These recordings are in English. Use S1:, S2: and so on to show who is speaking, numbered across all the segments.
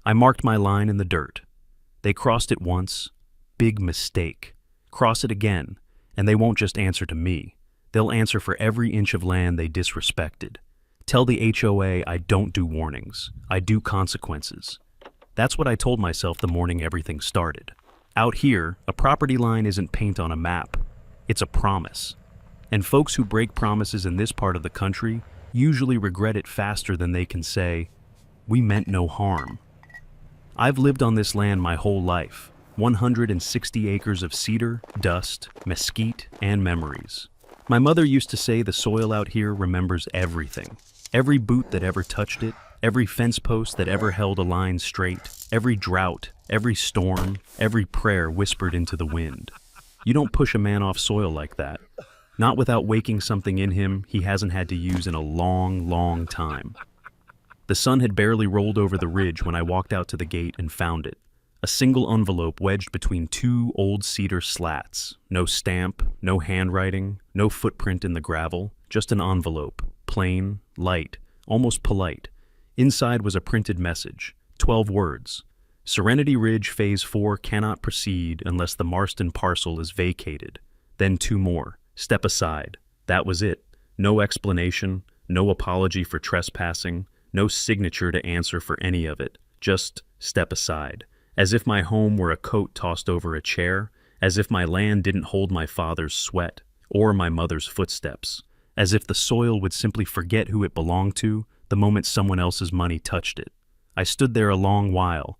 S1: I marked my line in the dirt. They crossed it once. Big mistake. Cross it again, and they won't just answer to me. They'll answer for every inch of land they disrespected. Tell the HOA I don't do warnings. I do consequences. That's what I told myself the morning everything started. Out here, a property line isn't paint on a map. It's a promise. And folks who break promises in this part of the country usually regret it faster than they can say, "We meant no harm." I've lived on this land my whole life. 160 acres of cedar, dust, mesquite, and memories. My mother used to say the soil out here remembers everything. Every boot that ever touched it, every fence post that ever held a line straight, every drought, every storm, every prayer whispered into the wind. You don't push a man off soil like that. Not without waking something in him he hasn't had to use in a long, long time. The sun had barely rolled over the ridge when I walked out to the gate and found it. A single envelope wedged between two old cedar slats. No stamp, no handwriting, no footprint in the gravel, just an envelope, plain, light, almost polite. Inside was a printed message, 12 words. Serenity Ridge Phase 4 cannot proceed unless the Marston parcel is vacated. Then two more. Step aside. That was it. No explanation, no apology for trespassing, no signature to answer for any of it. Just step aside. As if my home were a coat tossed over a chair, as if my land didn't hold my father's sweat or my mother's footsteps, as if the soil would simply forget who it belonged to the moment someone else's money touched it. I stood there a long while,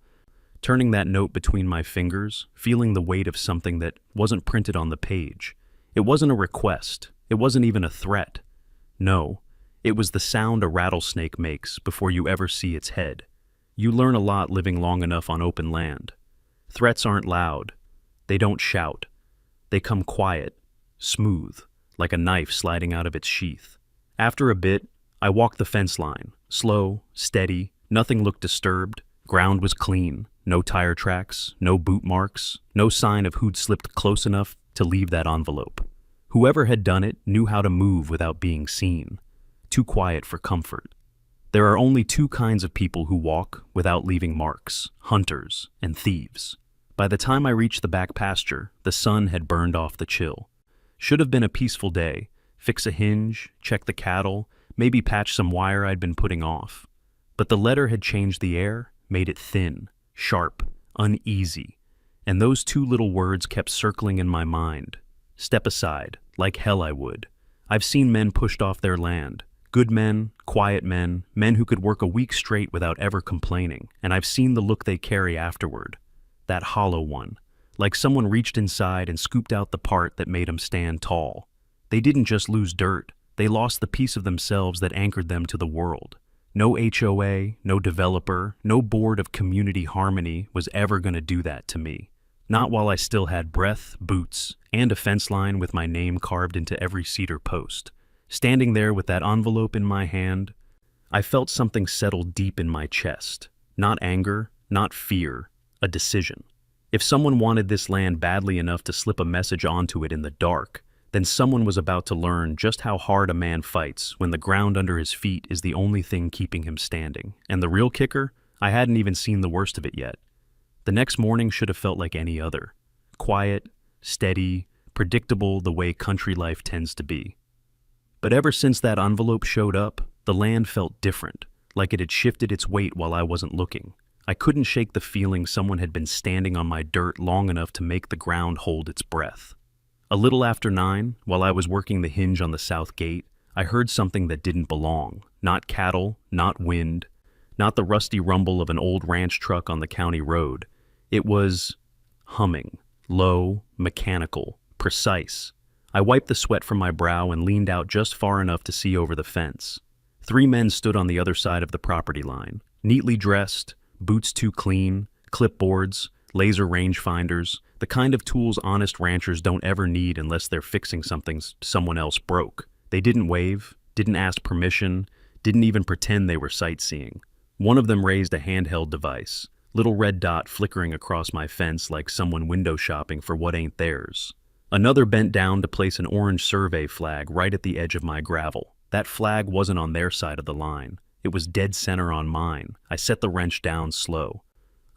S1: turning that note between my fingers, feeling the weight of something that wasn't printed on the page. It wasn't a request. It wasn't even a threat. No, it was the sound a rattlesnake makes before you ever see its head. You learn a lot living long enough on open land. Threats aren't loud. They don't shout. They come quiet, smooth, like a knife sliding out of its sheath. After a bit, I walked the fence line, slow, steady, nothing looked disturbed. Ground was clean, no tire tracks, no boot marks, no sign of who'd slipped close enough to leave that envelope. Whoever had done it knew how to move without being seen. Too quiet for comfort. There are only two kinds of people who walk without leaving marks: hunters and thieves. By the time I reached the back pasture, the sun had burned off the chill. Should have been a peaceful day. Fix a hinge, check the cattle, maybe patch some wire I'd been putting off. But the letter had changed the air, made it thin, sharp, uneasy. And those two little words kept circling in my mind. Step aside, like hell I would. I've seen men pushed off their land. Good men, quiet men, men who could work a week straight without ever complaining, and I've seen the look they carry afterward. That hollow one, like someone reached inside and scooped out the part that made them stand tall. They didn't just lose dirt, they lost the piece of themselves that anchored them to the world. No HOA, no developer, no board of community harmony was ever going to do that to me. Not while I still had breath, boots, and a fence line with my name carved into every cedar post. Standing there with that envelope in my hand, I felt something settle deep in my chest. Not anger, not fear, a decision. If someone wanted this land badly enough to slip a message onto it in the dark, then someone was about to learn just how hard a man fights when the ground under his feet is the only thing keeping him standing. And the real kicker, I hadn't even seen the worst of it yet. The next morning should have felt like any other. Quiet, steady, predictable the way country life tends to be. But ever since that envelope showed up, the land felt different, like it had shifted its weight while I wasn't looking. I couldn't shake the feeling someone had been standing on my dirt long enough to make the ground hold its breath. A little after 9, while I was working the hinge on the south gate, I heard something that didn't belong. Not cattle, not wind, not the rusty rumble of an old ranch truck on the county road. It was humming, low, mechanical, precise. I wiped the sweat from my brow and leaned out just far enough to see over the fence. 3 men stood on the other side of the property line, neatly dressed, boots too clean, clipboards, laser rangefinders, the kind of tools honest ranchers don't ever need unless they're fixing something someone else broke. They didn't wave, didn't ask permission, didn't even pretend they were sightseeing. One of them raised a handheld device, little red dot flickering across my fence like someone window shopping for what ain't theirs. Another bent down to place an orange survey flag right at the edge of my gravel. That flag wasn't on their side of the line. It was dead center on mine. I set the wrench down slow.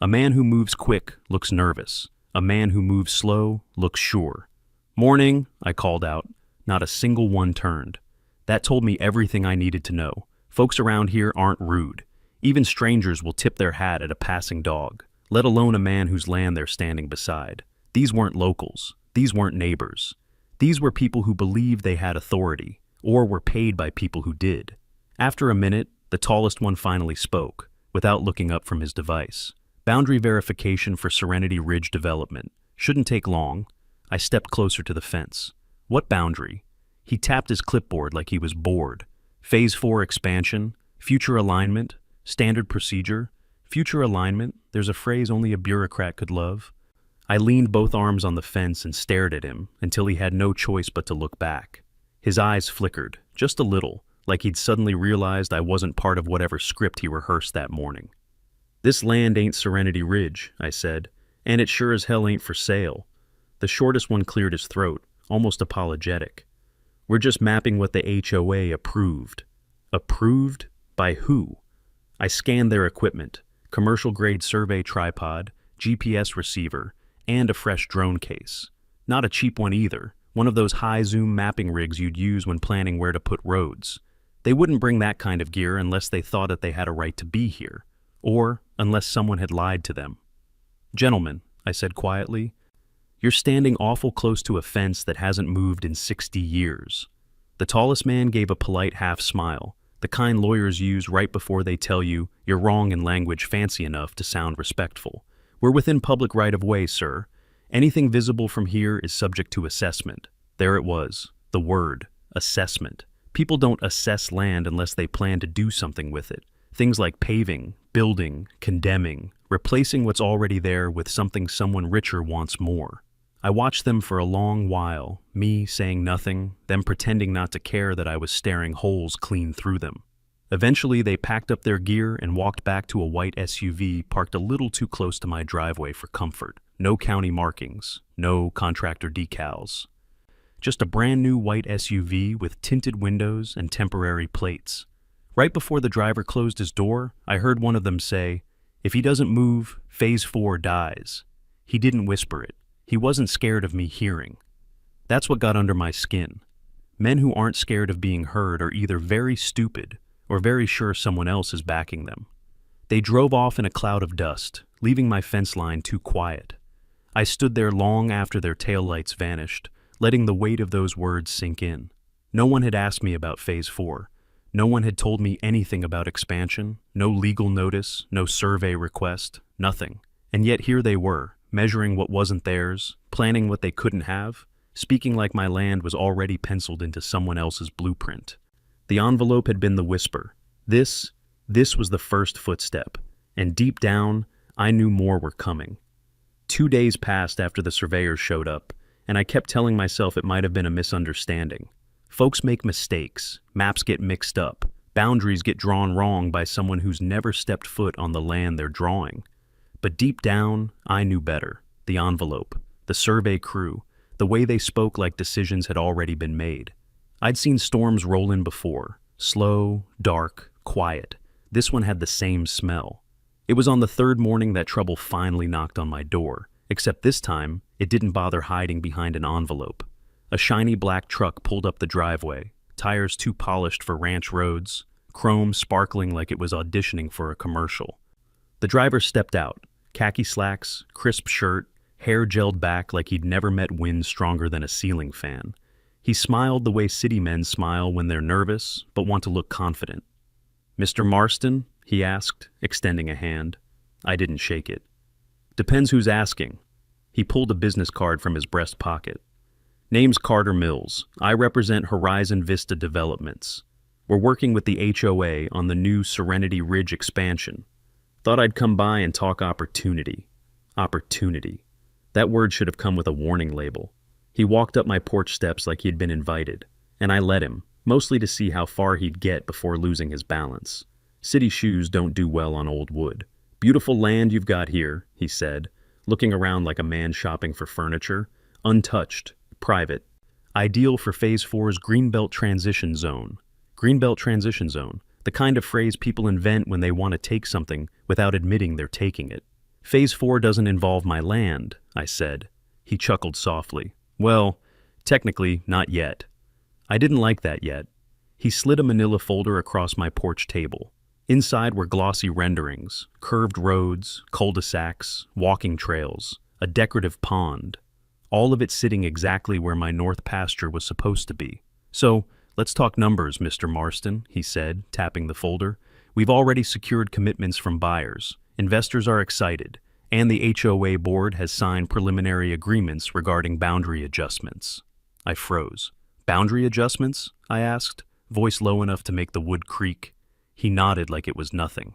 S1: A man who moves quick looks nervous. A man who moves slow looks sure. "Morning," I called out. Not a single one turned. That told me everything I needed to know. Folks around here aren't rude. Even strangers will tip their hat at a passing dog, let alone a man whose land they're standing beside. These weren't locals. These weren't neighbors. These were people who believed they had authority, or were paid by people who did. After a minute, the tallest one finally spoke, without looking up from his device. "Boundary verification for Serenity Ridge development. Shouldn't take long." I stepped closer to the fence. "What boundary?" He tapped his clipboard like he was bored. "Phase 4 expansion, future alignment, standard procedure." Future alignment, there's a phrase only a bureaucrat could love. I leaned both arms on the fence and stared at him until he had no choice but to look back. His eyes flickered, just a little, like he'd suddenly realized I wasn't part of whatever script he rehearsed that morning. "This land ain't Serenity Ridge," I said, "and it sure as hell ain't for sale." The shortest one cleared his throat, almost apologetic. "We're just mapping what the HOA approved." Approved? By who? I scanned their equipment: commercial-grade survey tripod, GPS receiver, and a fresh drone case. Not a cheap one either, one of those high-zoom mapping rigs you'd use when planning where to put roads. They wouldn't bring that kind of gear unless they thought that they had a right to be here, or unless someone had lied to them. "Gentlemen," I said quietly, "you're standing awful close to a fence that hasn't moved in 60 years. The tallest man gave a polite half-smile, the kind lawyers use right before they tell you you're wrong in language fancy enough to sound respectful. "We're within public right-of-way, sir. Anything visible from here is subject to assessment." There it was, the word, assessment. People don't assess land unless they plan to do something with it. Things like paving, building, condemning, replacing what's already there with something someone richer wants more. I watched them for a long while, me saying nothing, them pretending not to care that I was staring holes clean through them. Eventually, they packed up their gear and walked back to a white SUV parked a little too close to my driveway for comfort. No county markings, no contractor decals. Just a brand new white SUV with tinted windows and temporary plates. Right before the driver closed his door, I heard one of them say, "If he doesn't move, Phase 4 dies." He didn't whisper it. He wasn't scared of me hearing. That's what got under my skin. Men who aren't scared of being heard are either very stupid or very sure someone else is backing them. They drove off in a cloud of dust, leaving my fence line too quiet. I stood there long after their taillights vanished, letting the weight of those words sink in. No one had asked me about Phase 4. No one had told me anything about expansion, no legal notice, no survey request, nothing. And yet here they were, measuring what wasn't theirs, planning what they couldn't have, speaking like my land was already penciled into someone else's blueprint. The envelope had been the whisper. This was the first footstep, and deep down, I knew more were coming. 2 days passed after the surveyors showed up, and I kept telling myself it might have been a misunderstanding. Folks make mistakes, maps get mixed up, boundaries get drawn wrong by someone who's never stepped foot on the land they're drawing. But deep down, I knew better. The envelope, the survey crew, the way they spoke like decisions had already been made. I'd seen storms roll in before, slow, dark, quiet. This one had the same smell. It was on the third morning that trouble finally knocked on my door, except this time, it didn't bother hiding behind an envelope. A shiny black truck pulled up the driveway, tires too polished for ranch roads, chrome sparkling like it was auditioning for a commercial. The driver stepped out, khaki slacks, crisp shirt, hair gelled back like he'd never met wind stronger than a ceiling fan. He smiled the way city men smile when they're nervous but want to look confident. "Mr. Marston?" he asked, extending a hand. I didn't shake it. "Depends who's asking." He pulled a business card from his breast pocket. "Name's Carter Mills. I represent Horizon Vista Developments. We're working with the HOA on the new Serenity Ridge expansion. Thought I'd come by and talk opportunity." Opportunity. That word should have come with a warning label. He walked up my porch steps like he'd been invited, and I let him, mostly to see how far he'd get before losing his balance. City shoes don't do well on old wood. "Beautiful land you've got here," he said, looking around like a man shopping for furniture. "Untouched, private. Ideal for Phase 4's Greenbelt Transition Zone." Greenbelt Transition Zone, the kind of phrase people invent when they want to take something without admitting they're taking it. Phase 4 doesn't involve my land, I said. He chuckled softly. Well, technically, not yet. I didn't like that yet. He slid a manila folder across my porch table. Inside were glossy renderings, curved roads, cul-de-sacs, walking trails, a decorative pond, all of it sitting exactly where my north pasture was supposed to be. So, let's talk numbers, Mr. Marston, he said, tapping the folder. We've already secured commitments from buyers. Investors are excited, and the HOA board has signed preliminary agreements regarding boundary adjustments. I froze. Boundary adjustments? I asked, voice low enough to make the wood creak. He nodded like it was nothing.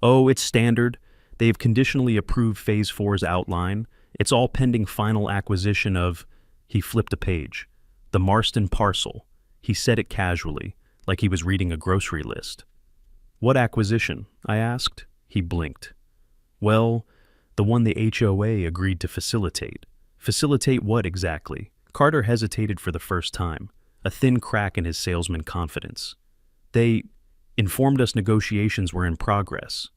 S1: Oh, it's standard. They've conditionally approved Phase 4's outline. It's all pending final acquisition of... He flipped a page. The Marston parcel. He said it casually, like he was reading a grocery list. What acquisition? I asked. He blinked. Well, the one the HOA agreed to facilitate. Facilitate what exactly? Carter hesitated for the first time, a thin crack in his salesman confidence. They informed us negotiations were in progress.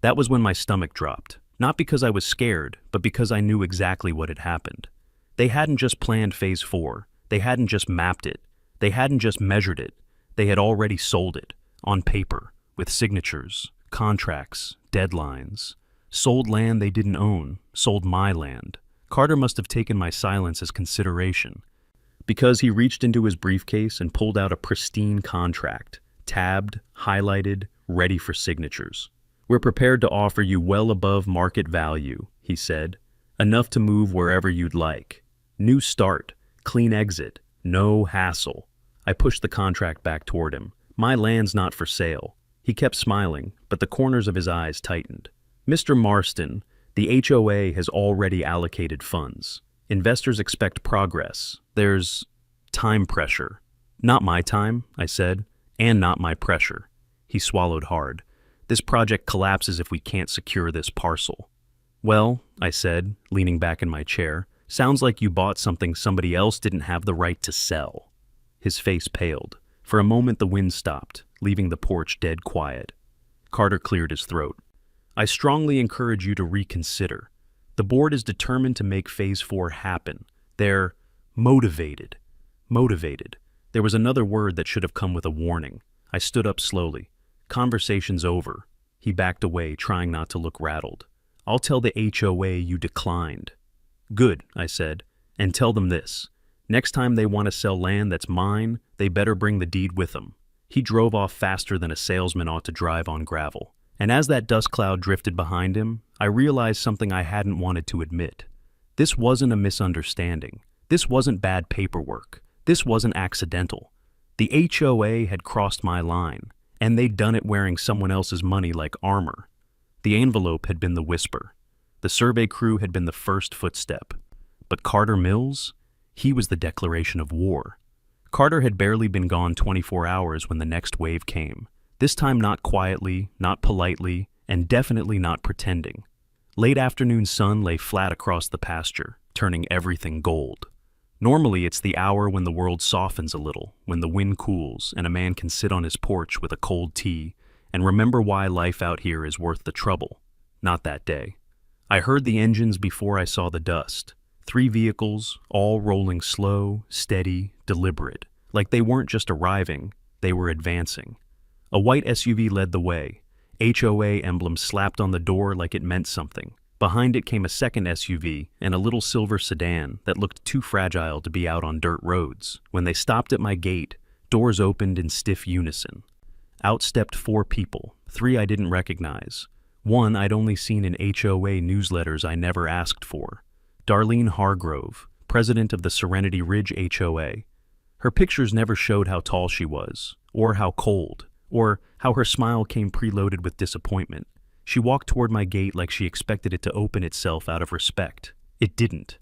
S1: That was when my stomach dropped. Not because I was scared, but because I knew exactly what had happened. They hadn't just planned Phase 4. They hadn't just mapped it. They hadn't just measured it. They had already sold it, on paper, with signatures, contracts, deadlines. Sold land they didn't own, sold my land. Carter must have taken my silence as consideration, because he reached into his briefcase and pulled out a pristine contract, tabbed, highlighted, ready for signatures. We're prepared to offer you well above market value, he said. Enough to move wherever you'd like. New start, clean exit, no hassle. I pushed the contract back toward him. My land's not for sale. He kept smiling, but the corners of his eyes tightened. Mr. Marston, the HOA has already allocated funds. Investors expect progress. There's time pressure. Not my time, I said, and not my pressure. He swallowed hard. This project collapses if we can't secure this parcel. Well, I said, leaning back in my chair, sounds like you bought something somebody else didn't have the right to sell. His face paled. For a moment the wind stopped, leaving the porch dead quiet. Carter cleared his throat. I strongly encourage you to reconsider. The board is determined to make Phase 4 happen. They're motivated. Motivated. There was another word that should have come with a warning. I stood up slowly. Conversation's over. He backed away, trying not to look rattled. I'll tell the HOA you declined. Good, I said, and tell them this. Next time they want to sell land that's mine, they better bring the deed with them. He drove off faster than a salesman ought to drive on gravel. And as that dust cloud drifted behind him, I realized something I hadn't wanted to admit. This wasn't a misunderstanding. This wasn't bad paperwork. This wasn't accidental. The HOA had crossed my line, and they'd done it wearing someone else's money like armor. The envelope had been the whisper. The survey crew had been the first footstep. But Carter Mills? He was the declaration of war. Carter had barely been gone 24 hours when the next wave came. This time not quietly, not politely, and definitely not pretending. Late afternoon sun lay flat across the pasture, turning everything gold. Normally it's the hour when the world softens a little, when the wind cools and a man can sit on his porch with a cold tea and remember why life out here is worth the trouble. Not that day. I heard the engines before I saw the dust. 3 vehicles, all rolling slow, steady, deliberate, like they weren't just arriving, they were advancing. A white SUV led the way. HOA emblem slapped on the door like it meant something. Behind it came a second SUV and a little silver sedan that looked too fragile to be out on dirt roads. When they stopped at my gate, doors opened in stiff unison. Out stepped 4 people, 3 I didn't recognize. One I'd only seen in HOA newsletters I never asked for. Darlene Hargrove, president of the Serenity Ridge HOA. Her pictures never showed how tall she was, or how cold, or how her smile came preloaded with disappointment. She walked toward my gate like she expected it to open itself out of respect. It didn't.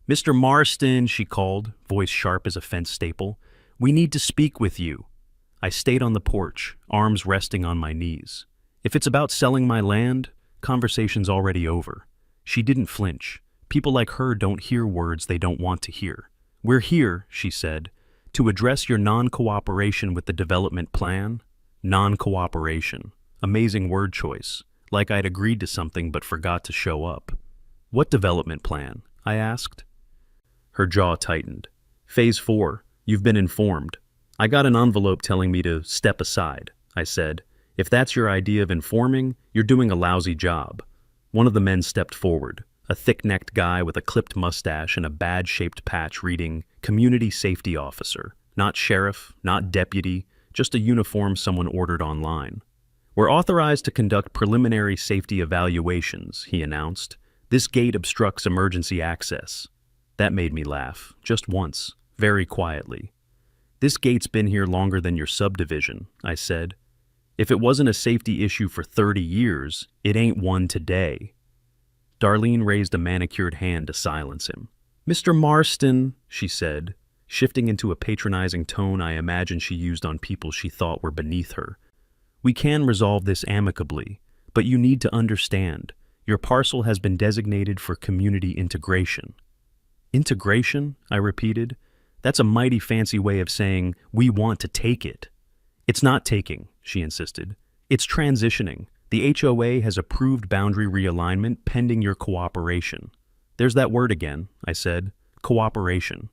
S1: Mr. Marston, she called, voice sharp as a fence staple. We need to speak with you. I stayed on the porch, arms resting on my knees. If it's about selling my land, conversation's already over. She didn't flinch. People like her don't hear words they don't want to hear. We're here, she said, to address your non-cooperation with the development plan. Non-cooperation. Amazing word choice. like I'd agreed to something but forgot to show up. "What development plan?" I asked. Her jaw tightened. "Phase 4. You've been informed. I got an envelope telling me to step aside," I said. "If that's your idea of informing, you're doing a lousy job." One of the men stepped forward, a thick-necked guy with a clipped mustache and a badge-shaped patch reading Community Safety Officer. Not sheriff, not deputy, just a uniform someone ordered online. "We're authorized to conduct preliminary safety evaluations," he announced. "This gate obstructs emergency access." That made me laugh, just once, very quietly. "This gate's been here longer than your subdivision," I said. "If it wasn't a safety issue for 30 years, it ain't one today." Darlene raised a manicured hand to silence him. "Mr. Marston," she said, shifting into a patronizing tone I imagine she used on people she thought were beneath her. "We can resolve this amicably, but you need to understand, your parcel has been designated for community integration." "Integration?" I repeated. "That's a mighty fancy way of saying we want to take it." "It's not taking," she insisted. "It's transitioning. The HOA has approved boundary realignment pending your cooperation." "There's that word again," I said. "Cooperation."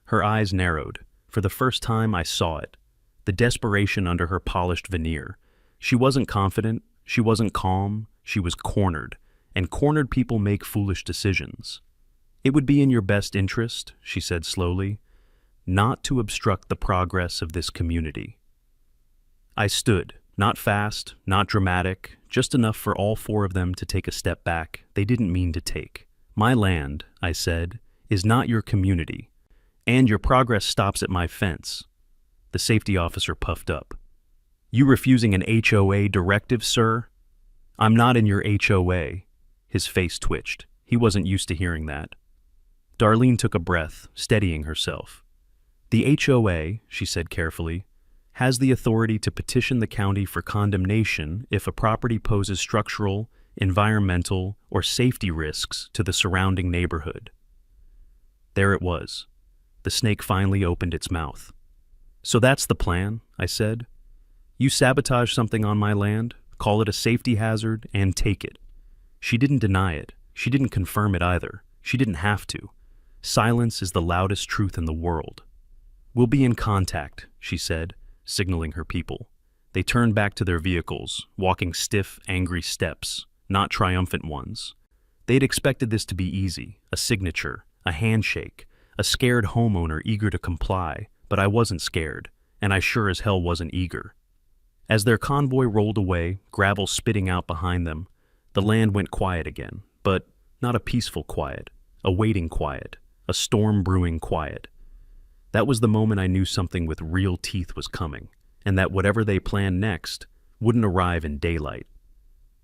S1: Her eyes narrowed. For the first time I saw it. The desperation under her polished veneer. She wasn't confident, she wasn't calm, she was cornered, and cornered people make foolish decisions. "It would be in your best interest," she said slowly, "not to obstruct the progress of this community." I stood, not fast, not dramatic, just enough for all four of them to take a step back they didn't mean to take. "My land," I said, "is not your community, and your progress stops at my fence." The safety officer puffed up. "You refusing an HOA directive, sir?" "I'm not in your HOA." His face twitched. He wasn't used to hearing that. Darlene took a breath, steadying herself. "The HOA," she said carefully, "has the authority to petition the county for condemnation if a property poses structural, environmental, or safety risks to the surrounding neighborhood." There it was. The snake finally opened its mouth. "So that's the plan," I said. "You sabotage something on my land, call it a safety hazard, and take it." She didn't deny it. She didn't confirm it either. She didn't have to. Silence is the loudest truth in the world. "We'll be in contact," she said, signaling her people. They turned back to their vehicles, walking stiff, angry steps, not triumphant ones. They'd expected this to be easy, a signature, a handshake, a scared homeowner eager to comply, but I wasn't scared, and I sure as hell wasn't eager. As their convoy rolled away, gravel spitting out behind them, the land went quiet again, but not a peaceful quiet, a waiting quiet, a storm-brewing quiet. That was the moment I knew something with real teeth was coming, and that whatever they planned next wouldn't arrive in daylight.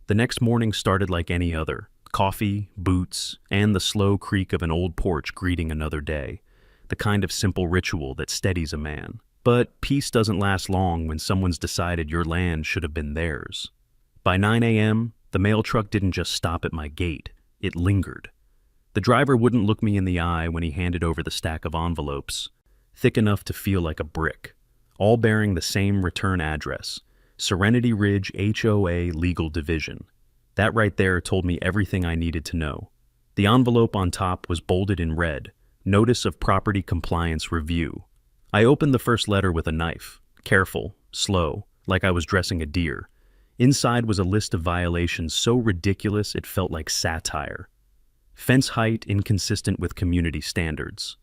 S1: The next morning started like any other, coffee, boots, and the slow creak of an old porch greeting another day, the kind of simple ritual that steadies a man. But peace doesn't last long when someone's decided your land should have been theirs. By 9 a.m., the mail truck didn't just stop at my gate, it lingered. The driver wouldn't look me in the eye when he handed over the stack of envelopes, thick enough to feel like a brick, all bearing the same return address, Serenity Ridge HOA Legal Division. That right there told me everything I needed to know. The envelope on top was bolded in red, Notice of Property Compliance Review. I opened the first letter with a knife, careful, slow, like I was dressing a deer. Inside was a list of violations so ridiculous it felt like satire. Fence height inconsistent with community standards.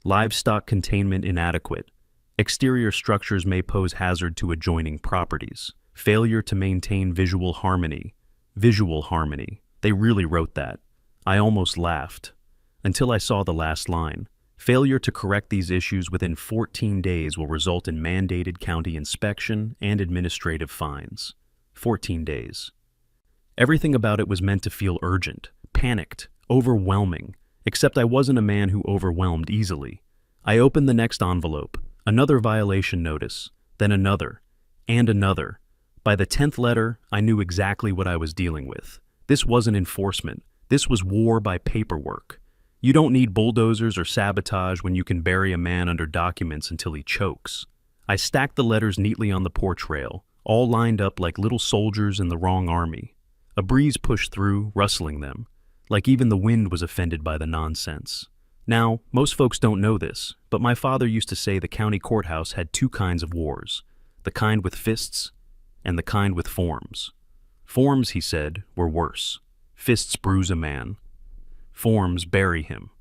S1: Livestock containment inadequate. Exterior structures may pose hazard to adjoining properties. Failure to maintain visual harmony. Visual harmony. They really wrote that. I almost laughed. Until I saw the last line. Failure to correct these issues within 14 days will result in mandated county inspection and administrative fines. 14 days. Everything about it was meant to feel urgent, panicked, overwhelming, except I wasn't a man who overwhelmed easily. I opened the next envelope, another violation notice, then another, and another. By the 10th letter, I knew exactly what I was dealing with. This wasn't enforcement. This was war by paperwork. You don't need bulldozers or sabotage when you can bury a man under documents until he chokes. I stacked the letters neatly on the porch rail, all lined up like little soldiers in the wrong army. A breeze pushed through, rustling them, like even the wind was offended by the nonsense. Now, most folks don't know this, but my father used to say the county courthouse had two kinds of wars, the kind with fists and the kind with forms. Forms, he said, were worse. Fists bruise a man. Forms bury him.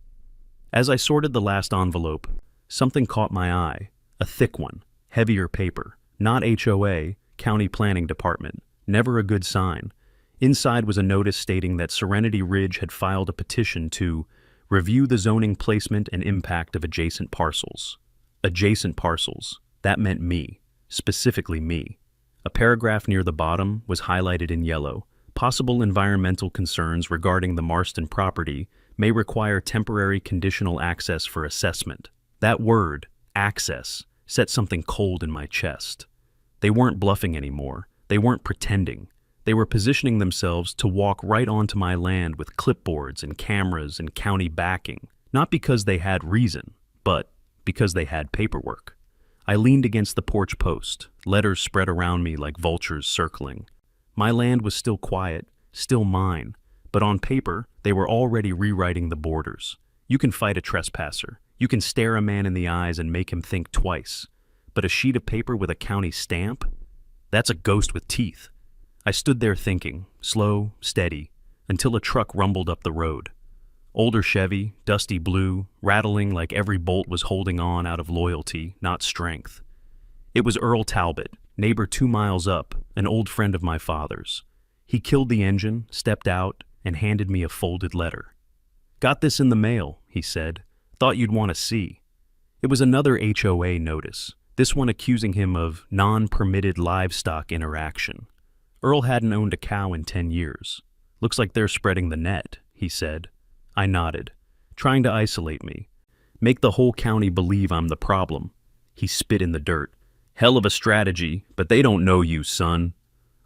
S1: As I sorted the last envelope, something caught my eye, a thick one, heavier paper, not HOA, County Planning Department, never a good sign. Inside was a notice stating that Serenity Ridge had filed a petition to review the zoning placement and impact of adjacent parcels. Adjacent parcels, that meant me, specifically me. A paragraph near the bottom was highlighted in yellow. Possible environmental concerns regarding the Marston property may require temporary conditional access for assessment. That word, access, set something cold in my chest. They weren't bluffing anymore. They weren't pretending. They were positioning themselves to walk right onto my land with clipboards and cameras and county backing, not because they had reason, but because they had paperwork. I leaned against the porch post, letters spread around me like vultures circling. My land was still quiet, still mine, but on paper, they were already rewriting the borders. You can fight a trespasser. You can stare a man in the eyes and make him think twice. But a sheet of paper with a county stamp? That's a ghost with teeth. I stood there thinking, slow, steady, until a truck rumbled up the road. Older Chevy, dusty blue, rattling like every bolt was holding on out of loyalty, not strength. It was Earl Talbot, neighbor 2 miles up, an old friend of my father's. He killed the engine, stepped out, and handed me a folded letter. "Got this in the mail," he said. "Thought you'd want to see." It was another HOA notice, this one accusing him of non-permitted livestock interaction. Earl hadn't owned a cow in 10 years. "Looks like they're spreading the net," he said. I nodded, trying to isolate me. Make the whole county believe I'm the problem. He spit in the dirt. "Hell of a strategy, but they don't know you, son."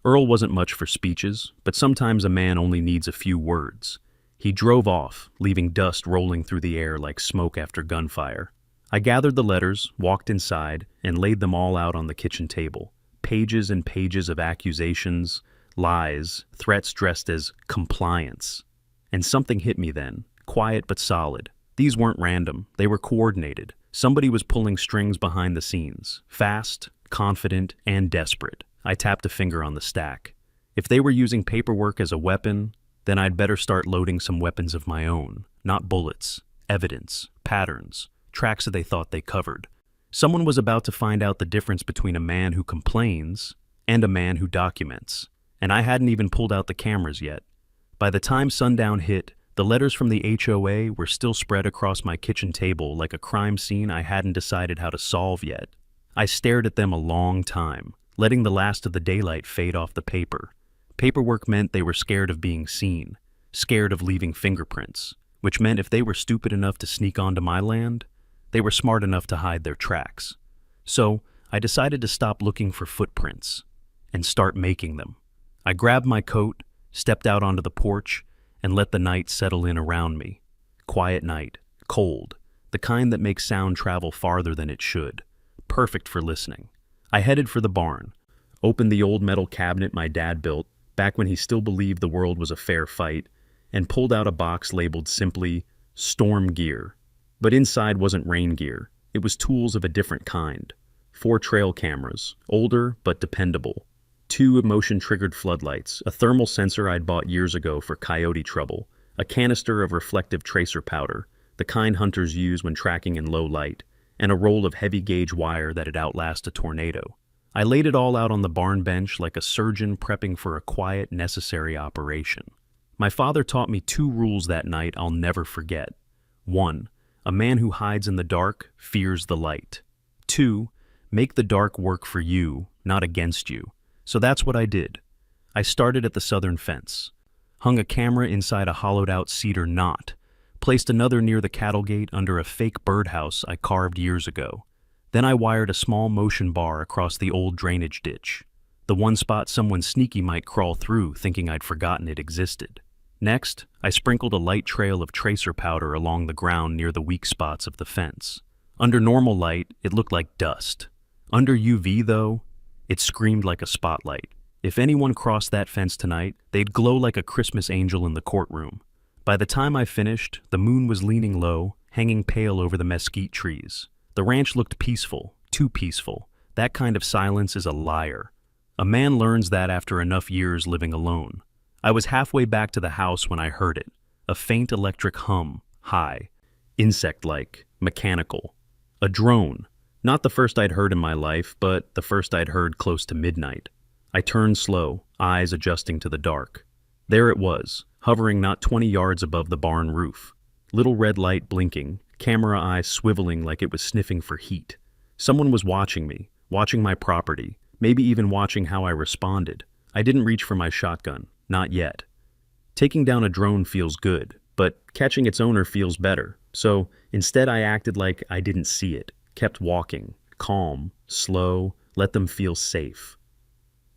S1: Earl wasn't much for speeches, but sometimes a man only needs a few words. He drove off, leaving dust rolling through the air like smoke after gunfire. I gathered the letters, walked inside, and laid them all out on the kitchen table. Pages and pages of accusations, lies, threats dressed as compliance. And something hit me then, quiet but solid. These weren't random, they were coordinated. Somebody was pulling strings behind the scenes, fast, confident, and desperate. I tapped a finger on the stack. If they were using paperwork as a weapon, then I'd better start loading some weapons of my own. Not bullets, evidence, patterns, tracks that they thought they covered. Someone was about to find out the difference between a man who complains and a man who documents, and I hadn't even pulled out the cameras yet. By the time sundown hit, the letters from the HOA were still spread across my kitchen table like a crime scene I hadn't decided how to solve yet. I stared at them a long time, letting the last of the daylight fade off the paper. Paperwork meant they were scared of being seen, scared of leaving fingerprints, which meant if they were stupid enough to sneak onto my land, they were smart enough to hide their tracks. So I decided to stop looking for footprints and start making them. I grabbed my coat, stepped out onto the porch, and let the night settle in around me. Quiet night, cold, the kind that makes sound travel farther than it should. Perfect for listening. I headed for the barn, opened the old metal cabinet my dad built back when he still believed the world was a fair fight, and pulled out a box labeled simply storm gear. But inside wasn't rain gear. It was tools of a different kind. 4 trail cameras, older but dependable. 2 motion-triggered floodlights, a thermal sensor I'd bought years ago for coyote trouble, a canister of reflective tracer powder, the kind hunters use when tracking in low light, and a roll of heavy-gauge wire that'd outlast a tornado. I laid it all out on the barn bench like a surgeon prepping for a quiet, necessary operation. My father taught me 2 rules that night I'll never forget. 1. A man who hides in the dark fears the light. 2. Make the dark work for you, not against you. So that's what I did. I started at the southern fence, hung a camera inside a hollowed-out cedar knot, placed another near the cattle gate under a fake birdhouse I carved years ago. Then I wired a small motion bar across the old drainage ditch, the one spot someone sneaky might crawl through thinking I'd forgotten it existed. Next, I sprinkled a light trail of tracer powder along the ground near the weak spots of the fence. Under normal light, it looked like dust. Under UV, though, it screamed like a spotlight. If anyone crossed that fence tonight, they'd glow like a Christmas angel in the courtroom. By the time I finished, the moon was leaning low, hanging pale over the mesquite trees. The ranch looked peaceful, too peaceful. That kind of silence is a liar. A man learns that after enough years living alone. I was halfway back to the house when I heard it. A faint electric hum, high, insect-like, mechanical. A drone. Not the first I'd heard in my life, but the first I'd heard close to midnight. I turned slow, eyes adjusting to the dark. There it was, hovering not 20 yards above the barn roof. Little red light blinking, camera eyes swiveling like it was sniffing for heat. Someone was watching me, watching my property, maybe even watching how I responded. I didn't reach for my shotgun, not yet. Taking down a drone feels good, but catching its owner feels better. So instead I acted like I didn't see it, kept walking, calm, slow, let them feel safe.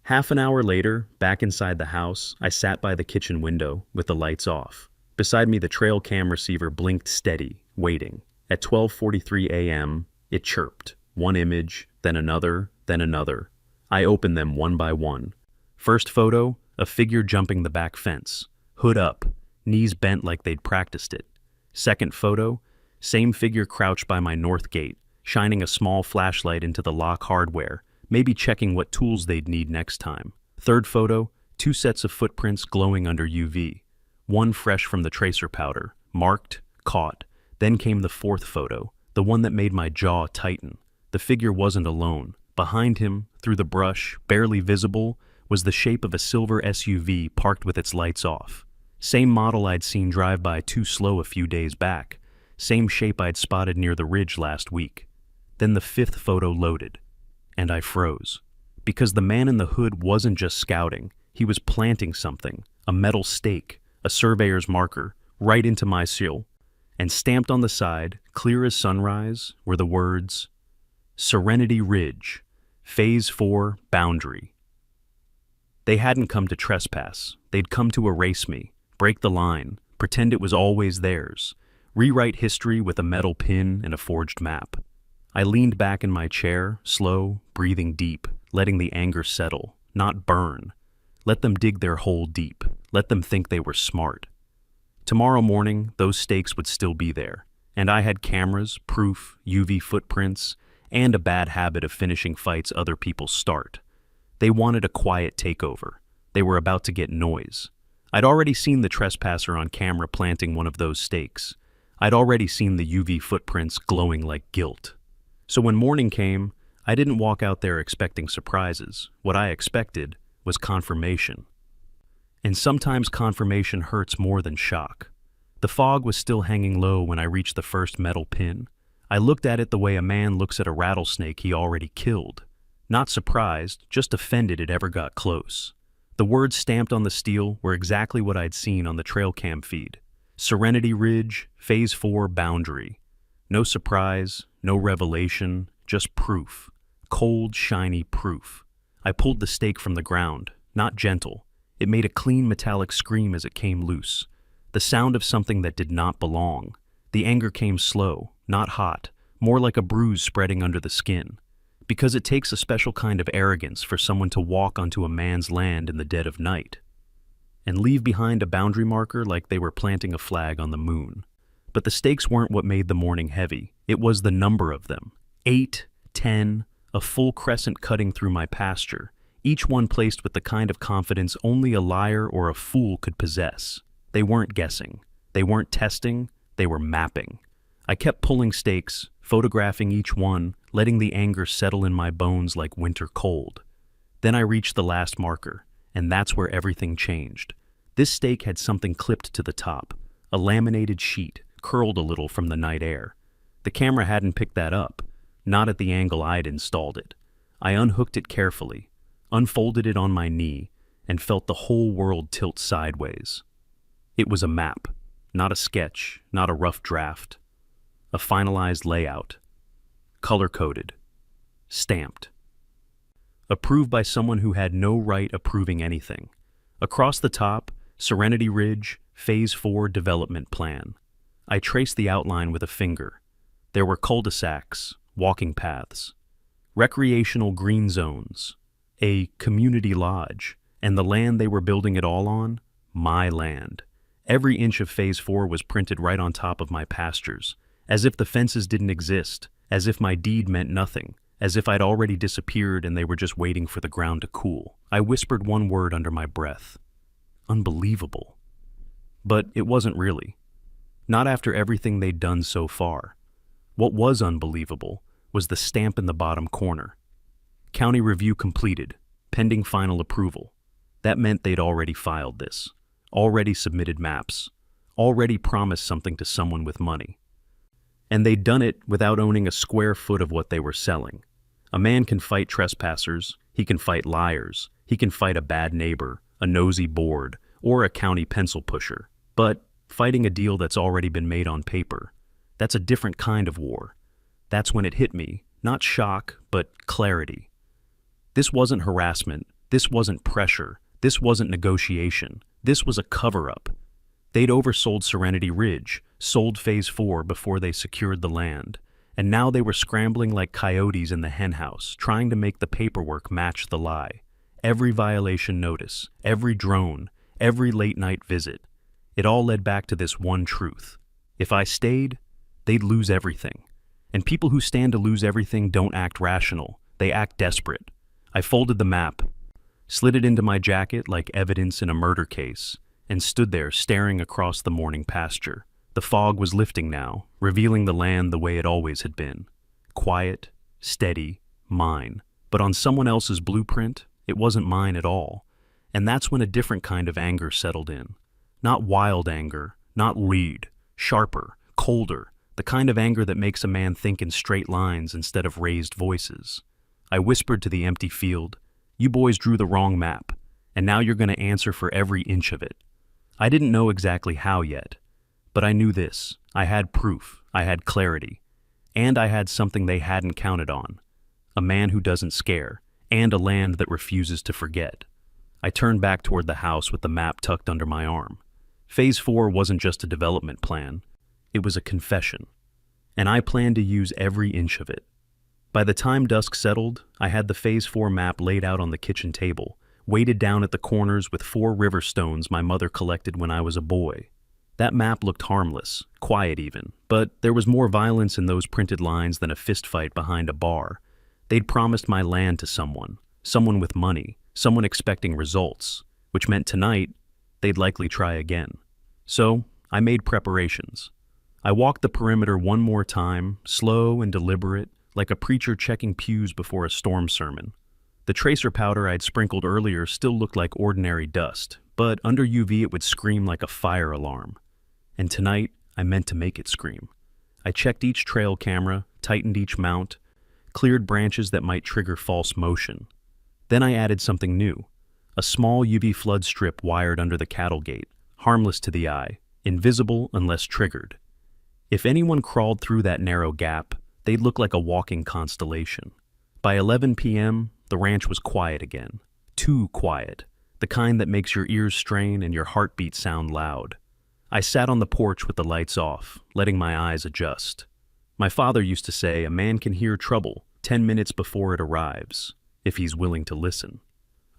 S1: Half an hour later, back inside the house, I sat by the kitchen window with the lights off. Beside me, the trail cam receiver blinked steady, waiting. At 12:43 a.m., it chirped. One image, then another, then another. I opened them one by one. First photo, a figure jumping the back fence. Hood up, knees bent like they'd practiced it. Second photo, same figure crouched by my north gate, shining a small flashlight into the lock hardware, maybe checking what tools they'd need next time. Third photo, 2 sets of footprints glowing under UV. One fresh from the tracer powder, marked, caught. Then came the fourth photo, the one that made my jaw tighten. The figure wasn't alone. Behind him, through the brush, barely visible, was the shape of a silver SUV parked with its lights off. Same model I'd seen drive by too slow a few days back. Same shape I'd spotted near the ridge last week. Then the fifth photo loaded. And I froze. Because the man in the hood wasn't just scouting, he was planting something, a metal stake, a surveyor's marker, right into my sill. And stamped on the side, clear as sunrise, were the words, Serenity Ridge, Phase 4, Boundary. They hadn't come to trespass. They'd come to erase me, break the line, pretend it was always theirs, rewrite history with a metal pin and a forged map. I leaned back in my chair, slow, breathing deep, letting the anger settle, not burn. Let them dig their hole deep. Let them think they were smart. Tomorrow morning, those stakes would still be there, and I had cameras, proof, UV footprints, and a bad habit of finishing fights other people start. They wanted a quiet takeover. They were about to get noise. I'd already seen the trespasser on camera planting one of those stakes. I'd already seen the UV footprints glowing like guilt. So when morning came, I didn't walk out there expecting surprises. What I expected was confirmation. And sometimes confirmation hurts more than shock. The fog was still hanging low when I reached the first metal pin. I looked at it the way a man looks at a rattlesnake he already killed. Not surprised, just offended it ever got close. The words stamped on the steel were exactly what I'd seen on the trail cam feed. Serenity Ridge, Phase 4, Boundary. No surprise, no revelation, just proof. Cold, shiny proof. I pulled the stake from the ground, not gentle. It made a clean metallic scream as it came loose. The sound of something that did not belong. The anger came slow, not hot, more like a bruise spreading under the skin. Because it takes a special kind of arrogance for someone to walk onto a man's land in the dead of night and leave behind a boundary marker like they were planting a flag on the moon. But the stakes weren't what made the morning heavy. It was the number of them. 8, 10, a full crescent cutting through my pasture, each one placed with the kind of confidence only a liar or a fool could possess. They weren't guessing. They weren't testing. They were mapping. I kept pulling stakes, photographing each one, letting the anger settle in my bones like winter cold. Then I reached the last marker, and that's where everything changed. This stake had something clipped to the top, a laminated sheet, curled a little from the night air. The camera hadn't picked that up, not at the angle I'd installed it. I unhooked it carefully, unfolded it on my knee, and felt the whole world tilt sideways. It was a map, not a sketch, not a rough draft. A finalized layout. Color-coded. Stamped. Approved by someone who had no right approving anything. Across the top, Serenity Ridge, Phase 4 Development Plan. I traced the outline with a finger. There were cul-de-sacs, walking paths, recreational green zones, a community lodge, and the land they were building it all on, my land. Every inch of Phase 4 was printed right on top of my pastures, as if the fences didn't exist, as if my deed meant nothing, as if I'd already disappeared and they were just waiting for the ground to cool. I whispered one word under my breath. Unbelievable. But it wasn't really. Not after everything they'd done so far. What was unbelievable was the stamp in the bottom corner. County review completed, pending final approval. That meant they'd already filed this, already submitted maps, already promised something to someone with money. And they'd done it without owning a square foot of what they were selling. A man can fight trespassers, he can fight liars, he can fight a bad neighbor, a nosy board, or a county pencil pusher. But fighting a deal that's already been made on paper, that's a different kind of war. That's when it hit me, not shock, but clarity. This wasn't harassment, this wasn't pressure, this wasn't negotiation, this was a cover-up. They'd oversold Serenity Ridge, sold Phase 4 before they secured the land, and now they were scrambling like coyotes in the henhouse, trying to make the paperwork match the lie. Every violation notice, every drone, every late-night visit, it all led back to this one truth. If I stayed, they'd lose everything. And people who stand to lose everything don't act rational, they act desperate. I folded the map, slid it into my jacket like evidence in a murder case, and stood there staring across the morning pasture. The fog was lifting now, revealing the land the way it always had been. Quiet, steady, mine. But on someone else's blueprint, it wasn't mine at all. And that's when a different kind of anger settled in. Not wild anger, not lead, sharper, colder, the kind of anger that makes a man think in straight lines instead of raised voices. I whispered to the empty field, "You boys drew the wrong map, and now you're going to answer for every inch of it." I didn't know exactly how yet, but I knew this. I had proof, I had clarity, and I had something they hadn't counted on. A man who doesn't scare, and a land that refuses to forget. I turned back toward the house with the map tucked under my arm. Phase 4 wasn't just a development plan, it was a confession, and I planned to use every inch of it. By the time dusk settled, I had the Phase 4 map laid out on the kitchen table, weighted down at the corners with 4 river stones my mother collected when I was a boy. That map looked harmless, quiet even, but there was more violence in those printed lines than a fistfight behind a bar. They'd promised my land to someone with money, someone expecting results, which meant tonight, they'd likely try again. So, I made preparations. I walked the perimeter one more time, slow and deliberate, like a preacher checking pews before a storm sermon. The tracer powder I'd sprinkled earlier still looked like ordinary dust, but under UV it would scream like a fire alarm. And tonight, I meant to make it scream. I checked each trail camera, tightened each mount, cleared branches that might trigger false motion. Then I added something new, a small UV flood strip wired under the cattle gate, harmless to the eye, invisible unless triggered. If anyone crawled through that narrow gap, they'd look like a walking constellation. By 11 p.m., the ranch was quiet again. Too quiet, the kind that makes your ears strain and your heartbeat sound loud. I sat on the porch with the lights off, letting my eyes adjust. My father used to say a man can hear trouble 10 minutes before it arrives, if he's willing to listen.